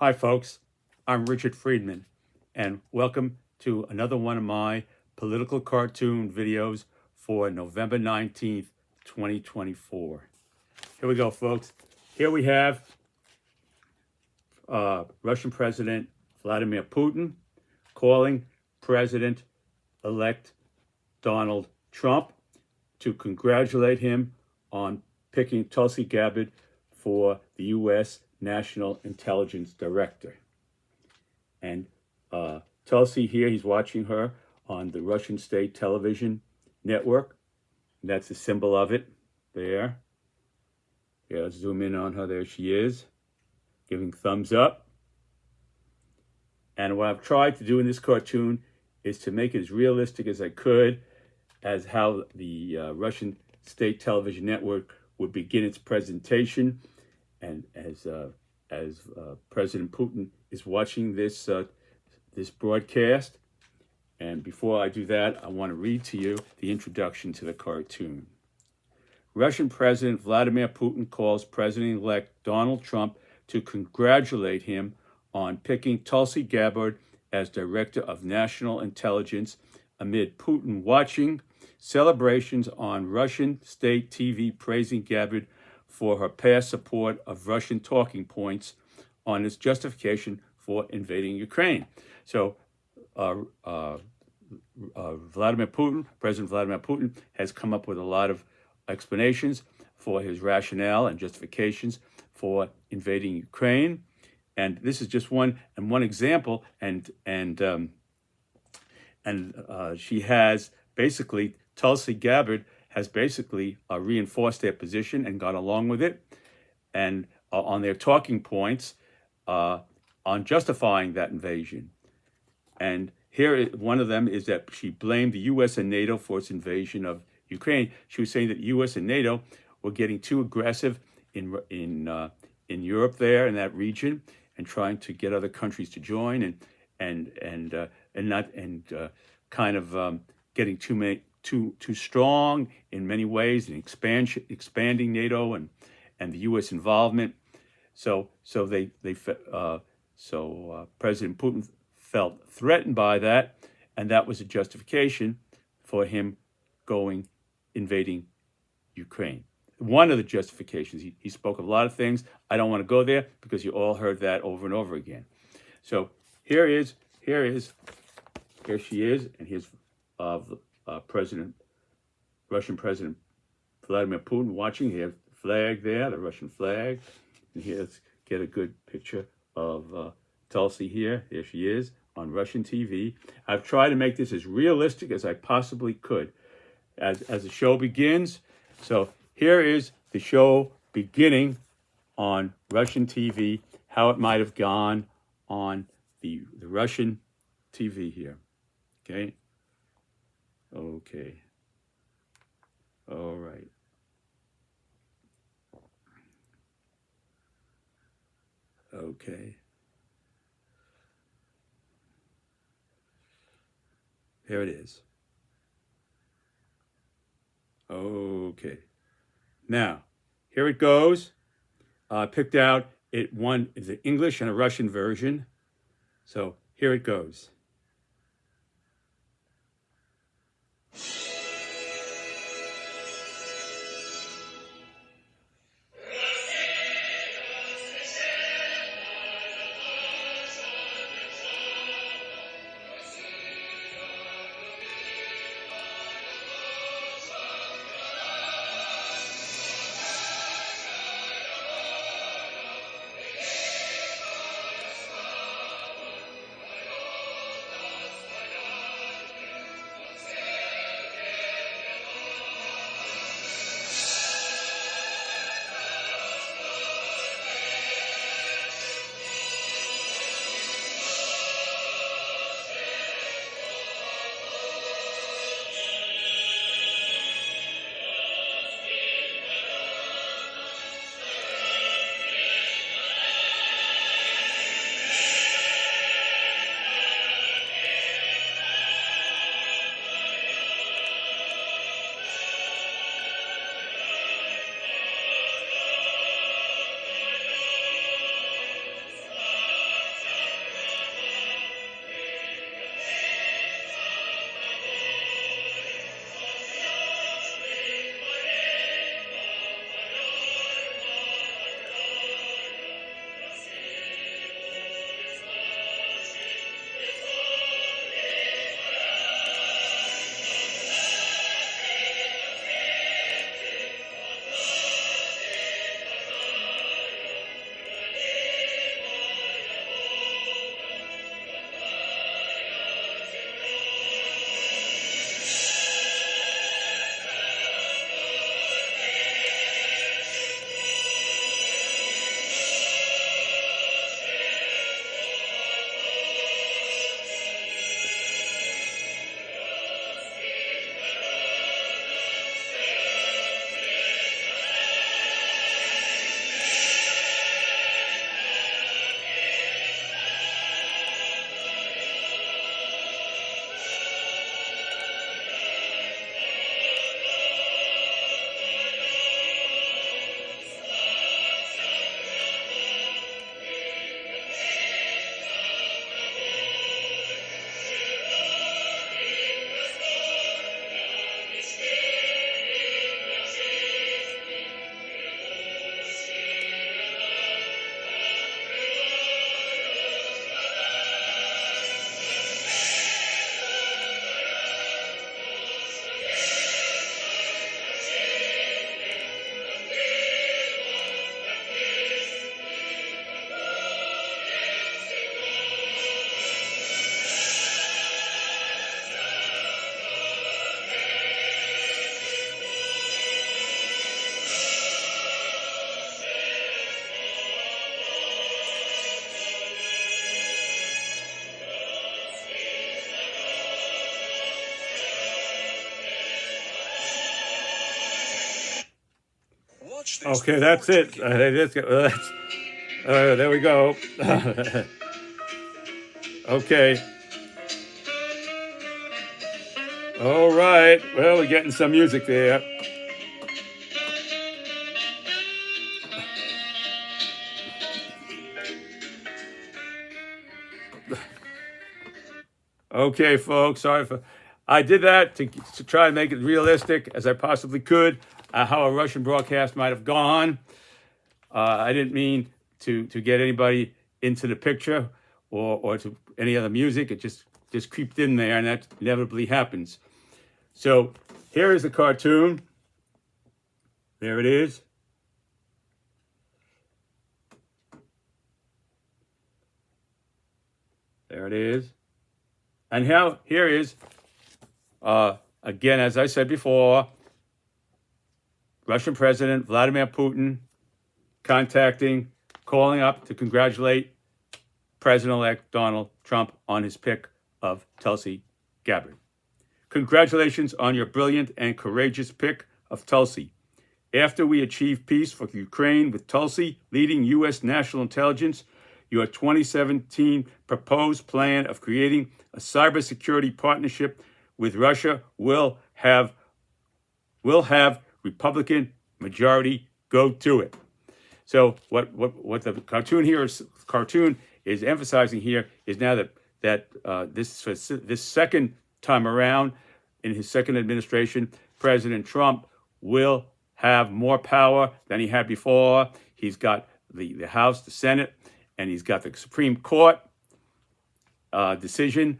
Hi, folks. I'm Richard Friedman, and welcome to another one of my political cartoon videos for November 19th, 2024. Here we go, folks. Here we have Russian President Vladimir Putin calling President-elect Donald Trump to congratulate him on picking Tulsi Gabbard for the U.S. National Intelligence Director. And Tulsi here, he's watching her on the Russian state television network. And that's the symbol of it there. Yeah, let's zoom in on her. There she is, giving thumbs up. And what I've tried to do in this cartoon is to make it as realistic as I could as how the Russian state television network would begin its presentation, and as President Putin is watching this broadcast. And before I do that, I want to read to you the introduction to the cartoon. Russian President Vladimir Putin calls President-elect Donald Trump to congratulate him on picking Tulsi Gabbard as Director of National Intelligence amid Putin watching celebrations on Russian state TV praising Gabbard for her past support of Russian talking points on its justification for invading Ukraine. So President Vladimir Putin has come up with a lot of explanations for his rationale and justifications for invading Ukraine. And this is just one example, and she has basically, Tulsi Gabbard has basically reinforced their position and gone along with it, and on their talking points on justifying that invasion. And here, one of them is that she blamed the U.S. and NATO for its invasion of Ukraine. She was saying that the U.S. and NATO were getting too aggressive in Europe there, in that region, and trying to get other countries to join, getting too strong in many ways, and expanding NATO and the U.S. involvement. So President Putin felt threatened by that, and that was a justification for him invading Ukraine. One of the justifications. He spoke of a lot of things. I don't want to go there because you all heard that over and over again. So here she is, and here's Russian President Vladimir Putin watching. He has the flag there, the Russian flag. And here, let's get a good picture of Tulsi here. There she is on Russian TV. I've tried to make this as realistic as I possibly could as the show begins. So here is the show beginning on Russian TV, how it might have gone on the Russian TV here. Okay. All right. Okay. Here it is. Okay. Now, here it goes. I picked out the English and a Russian version. So here it goes. Okay, that's it. There we go. Okay. All right. Well, we're getting some music there. Okay, folks. Sorry for. I did that to try and make it realistic as I possibly could. How a Russian broadcast might have gone. I didn't mean to get anybody into the picture or to any other music. It just creeped in there, and that inevitably happens. So here is the cartoon. There it is. There it is. And here is, again, as I said before, Russian President Vladimir Putin calling up to congratulate President-elect Donald Trump on his pick of Tulsi Gabbard. Congratulations on your brilliant and courageous pick of Tulsi. After we achieve peace for Ukraine with Tulsi leading U.S. national intelligence, your 2017 proposed plan of creating a cybersecurity partnership with Russia will have Republican majority go to it. So what the cartoon is emphasizing here is now that this second time around in his second administration, President Trump will have more power than he had before. He's got the House, the Senate, and he's got the Supreme Court decision,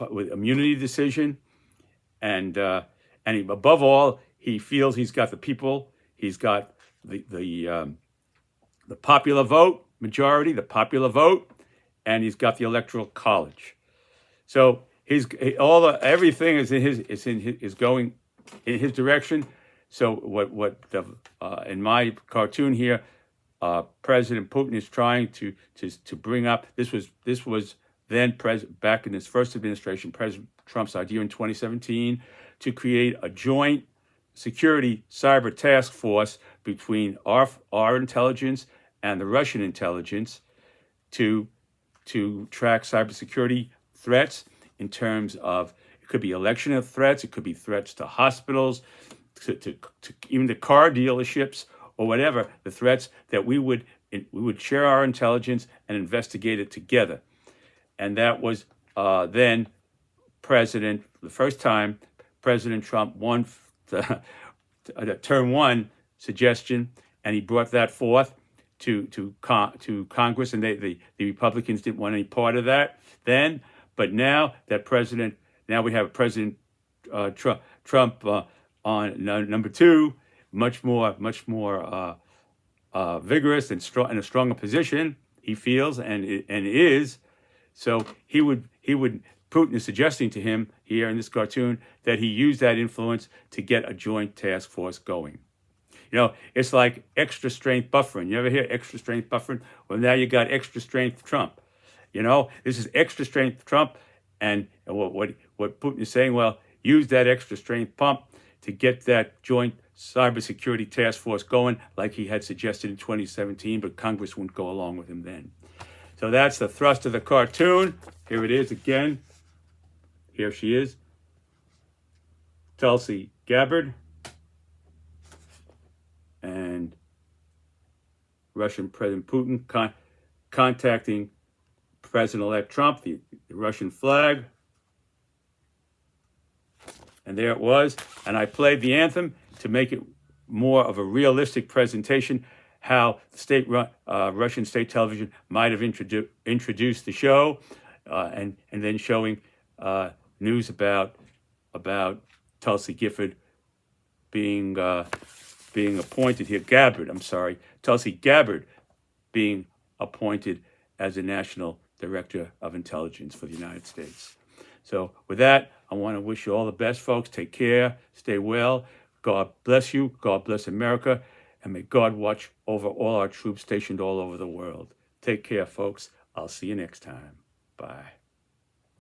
with immunity decision, and above all, he feels he's got the people. He's got the popular vote majority, the popular vote, and he's got the Electoral College. So everything is going in his direction. So in my cartoon here, President Putin is trying to bring up. This was then back in his first administration, President Trump's idea in 2017 to create a joint security cyber task force between our intelligence and the Russian intelligence to track cybersecurity threats in terms of, it could be election threats, it could be threats to hospitals, to even to car dealerships, or whatever, the threats that we would share our intelligence and investigate it together. And that was then the first time President Trump won the term one suggestion, and he brought that forth to Congress, and the Republicans didn't want any part of that then. But now we have President Trump on number two, much more vigorous and strong, in a stronger position, he feels and is. So Putin is suggesting to him here in this cartoon that he use that influence to get a joint task force going. You know, it's like extra strength buffering. You ever hear extra strength buffering? Well, now you got extra strength Trump. You know, this is extra strength Trump, and what Putin is saying, well, use that extra strength pump to get that joint cybersecurity task force going, like he had suggested in 2017, but Congress wouldn't go along with him then. So that's the thrust of the cartoon. Here it is again. Here she is, Tulsi Gabbard, and Russian President Putin contacting President-elect Trump, the Russian flag. And there it was. And I played the anthem to make it more of a realistic presentation, how Russian state television might have introduced the show, and then showing news about Tulsi Gabbard being appointed here. Tulsi Gabbard being appointed as a National Director of Intelligence for the United States. So with that, I want to wish you all the best, folks. Take care. Stay well. God bless you. God bless America. And may God watch over all our troops stationed all over the world. Take care, folks. I'll see you next time. Bye.